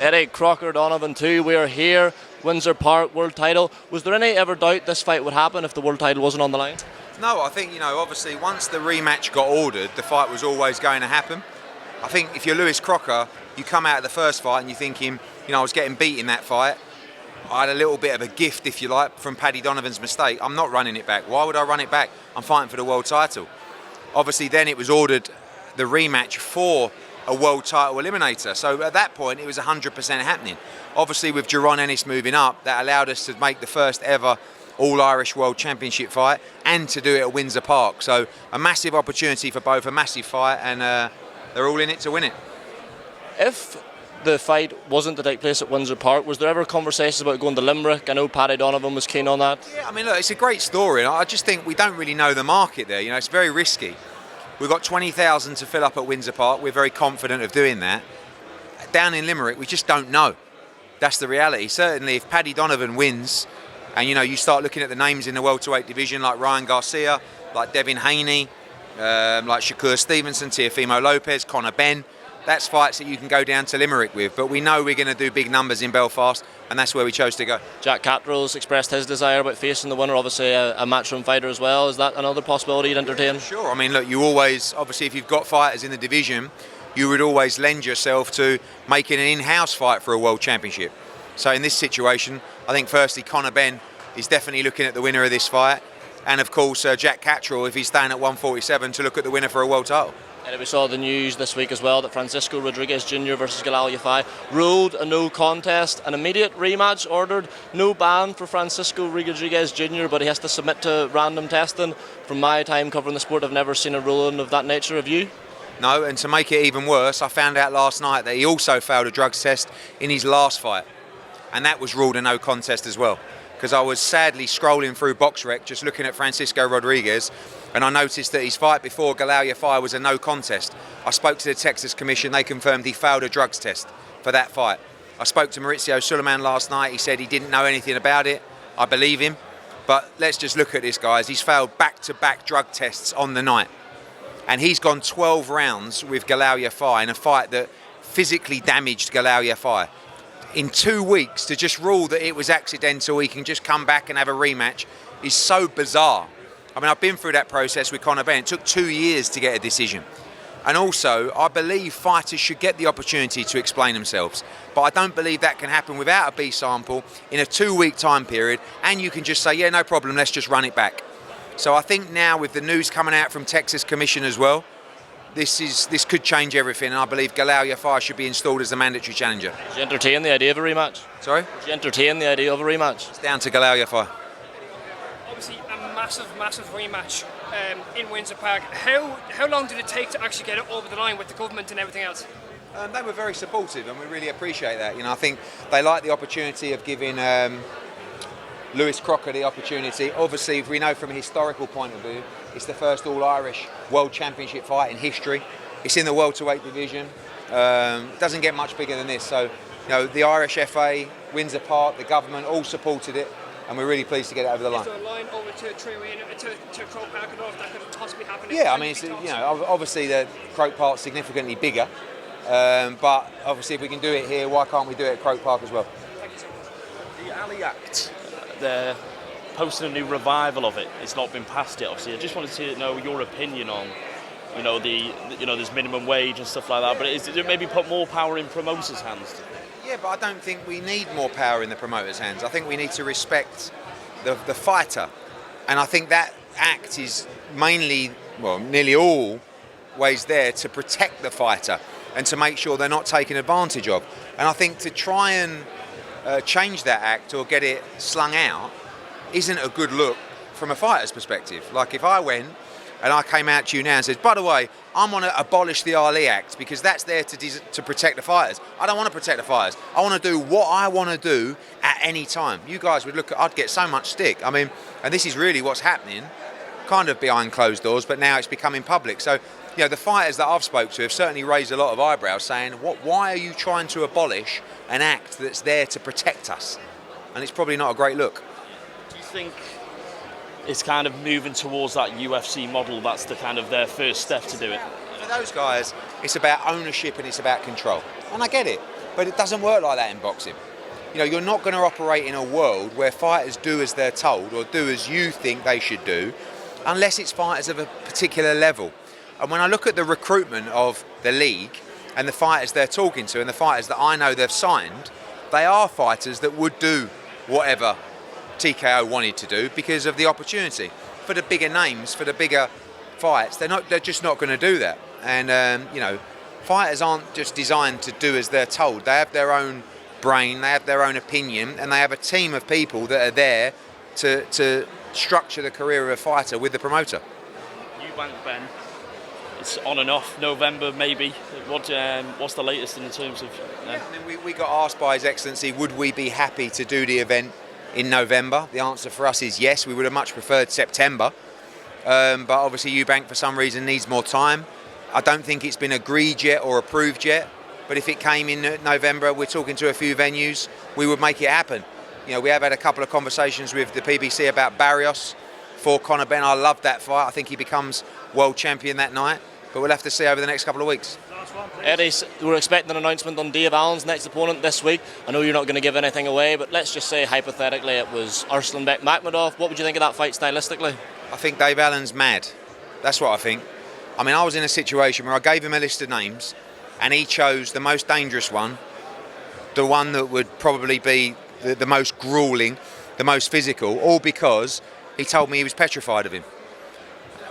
Eddie, Crocker Donovan 2, we're here, Windsor Park, world title. Was there any ever doubt this fight would happen if the world title wasn't on the line? No, I think, obviously once the rematch got ordered, the fight was always going to happen. I think if you're Lewis Crocker, you come out of the first fight and you're thinking, I was getting beat in that fight. I had a little bit of a gift, if you like, from Paddy Donovan's mistake. I'm not running it back. Why would I run it back? I'm fighting for the world title. Obviously then it was ordered, the rematch, for a world title eliminator. So at that point, it was 100% happening. Obviously, with Jaron Ennis moving up, that allowed us to make the first ever All-Irish World Championship fight and to do it at Windsor Park. So a massive opportunity for both, a massive fight, and they're all in it to win it. If the fight wasn't to take place at Windsor Park, was there ever conversations about going to Limerick? I know Paddy Donovan was keen on that. Yeah, I mean, look, it's a great story. I just think we don't really know the market there. It's very risky. We've got 20,000 to fill up at Windsor Park. We're very confident of doing that. Down in Limerick, we just don't know. That's the reality. Certainly, if Paddy Donovan wins, and you start looking at the names in the welterweight division, like Ryan Garcia, like Devin Haney, like Shakur Stevenson, Teofimo Lopez, Conor Benn, that's fights that you can go down to Limerick with. But we know we're going to do big numbers in Belfast, and that's where we chose to go. Jack Catrill's expressed his desire about facing the winner, obviously a matchroom fighter as well. Is that another possibility you'd entertain? Sure. I mean, look, you always, obviously, if you've got fighters in the division, you would always lend yourself to making an in-house fight for a world championship. So in this situation, I think firstly, Conor Benn is definitely looking at the winner of this fight. And of course, Jack Catrill, if he's staying at 147, to look at the winner for a world title. And we saw the news this week as well that Francisco Rodriguez Jr. versus Galal Yafai ruled a no contest, an immediate rematch ordered, no ban for Francisco Rodriguez Jr., but he has to submit to random testing. From my time covering the sport, I've never seen a ruling of that nature. Have you? No, and to make it even worse, I found out last night that he also failed a drugs test in his last fight, and that was ruled a no contest as well. Because I was sadly scrolling through BoxRec, just looking at Francisco Rodriguez, and I noticed that his fight before Galal Yafai was a no contest. I spoke to the Texas Commission, they confirmed he failed a drugs test for that fight. I spoke to Maurizio Suleiman last night, he said he didn't know anything about it. I believe him, but let's just look at this, guys. He's failed back-to-back drug tests on the night, and he's gone 12 rounds with Galal Yafai in a fight that physically damaged Galal Yafai. In 2 weeks, to just rule that it was accidental, he can just come back and have a rematch, is so bizarre. I mean, I've been through that process with Conor Benn. It took 2 years to get a decision. And also, I believe fighters should get the opportunity to explain themselves. But I don't believe that can happen without a B sample in a 2-week time period, and you can just say, yeah, no problem, let's just run it back. So I think now, with the news coming out from Texas Commission as well, this could change everything, and I believe Galal Yafai should be installed as the mandatory challenger. Would you entertain the idea of a rematch? Sorry? Would you entertain the idea of a rematch? It's down to Galal Yafai. Obviously a massive rematch in Windsor Park. How long did it take to actually get it over the line with the government and everything else? They were very supportive, and we really appreciate that. I think they like the opportunity of giving Lewis Crocker the opportunity. Obviously, if we know from a historical point of view, it's the first All-Irish World Championship fight in history. It's in the welterweight division. It doesn't get much bigger than this. So, the Irish FA, Windsor Park, the government all supported it, and we're really pleased to get it over the line. Is there a line over to Croke Park that could possibly happen? Yeah, I mean, it's, obviously the Croke Park's significantly bigger, but obviously if we can do it here, why can't we do it at Croke Park as well? Thank you so much. The Ali Act, they're posting a new revival of it. It's not been passed yet, obviously. I just wanted to know your opinion on, there's minimum wage and stuff like that, but is it maybe put more power in promoters' hands? Yeah, but I don't think we need more power in the promoters' hands. I think we need to respect the fighter. And I think that act is mainly, nearly always there to protect the fighter and to make sure they're not taken advantage of. And I think to try and change that act or get it slung out isn't a good look from a fighter's perspective. Like if I went and I came out to you now and said, by the way, I'm going to abolish the Ali Act because that's there to protect the fighters. I don't want to protect the fighters. I want to do what I want to do at any time. You guys would I'd get so much stick. I mean, and this is really what's happening, kind of behind closed doors, but now it's becoming public. So, the fighters that I've spoke to have certainly raised a lot of eyebrows saying, why are you trying to abolish an act that's there to protect us? And it's probably not a great look. Do you think it's kind of moving towards that UFC model? That's the kind of their first step to do it. For those guys, it's about ownership and it's about control. And I get it. But it doesn't work like that in boxing. You know, you're not going to operate in a world where fighters do as they're told or do as you think they should do, unless it's fighters of a particular level. And when I look at the recruitment of the league and the fighters they're talking to and the fighters that I know they've signed, they are fighters that would do whatever TKO wanted to do because of the opportunity. For the bigger names, for the bigger fights, they're just not going to do that. And you know, fighters aren't just designed to do as they're told. They have their own brain, they have their own opinion, and they have a team of people that are there to structure the career of a fighter with the promoter. Eubank, Benn, it's on and off. November maybe. What's the latest in terms of? I mean, we got asked by His Excellency, would we be happy to do the event in November? The answer for us is yes. We would have much preferred September, but obviously Eubank for some reason needs more time. I don't think it's been agreed yet or approved yet. But if it came in November, we're talking to a few venues, we would make it happen. You know, we have had a couple of conversations with the PBC about Barrios for Conor Benn. I love that fight. I think he becomes world champion that night. But we'll have to see over the next couple of weeks. Eddie, we're expecting an announcement on Dave Allen's next opponent this week. I know you're not going to give anything away, but let's just say hypothetically it was Arslanbek Makhmudov. What would you think of that fight stylistically? I think Dave Allen's mad. That's what I think. I mean, I was in a situation where I gave him a list of names and he chose the most dangerous one, the one that would probably be the most grueling, the most physical, all because he told me he was petrified of him.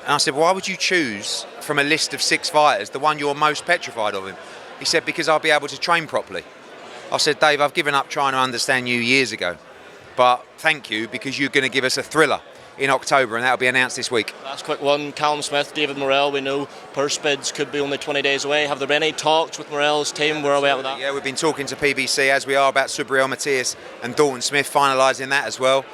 And I said, why would you choose from a list of 6 fighters the one you're most petrified of him? He said, because I'll be able to train properly. I said, Dave, I've given up trying to understand you years ago, but thank you, because you're going to give us a thriller in October, and that'll be announced this week. Last quick one, Callum Smith, David Morrell, we know purse bids could be only 20 days away. Have there been any talks with Morrell's team? Where are we at with that? Yeah, we've been talking to PBC, as we are, about Subriel Matthias and Dalton Smith, finalising that as well.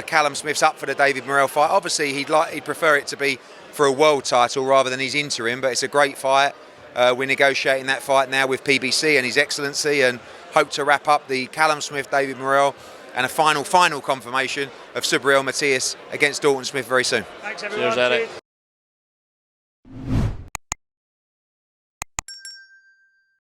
Callum Smith's up for the David Morrell fight. Obviously, he'd prefer it to be for a world title rather than his interim, but it's a great fight. We're negotiating that fight now with PBC and His Excellency, and hope to wrap up the Callum Smith, David Morrell, and a final confirmation of Subriel Matthias against Dalton Smith very soon. Thanks everyone. Cheers, Eddie.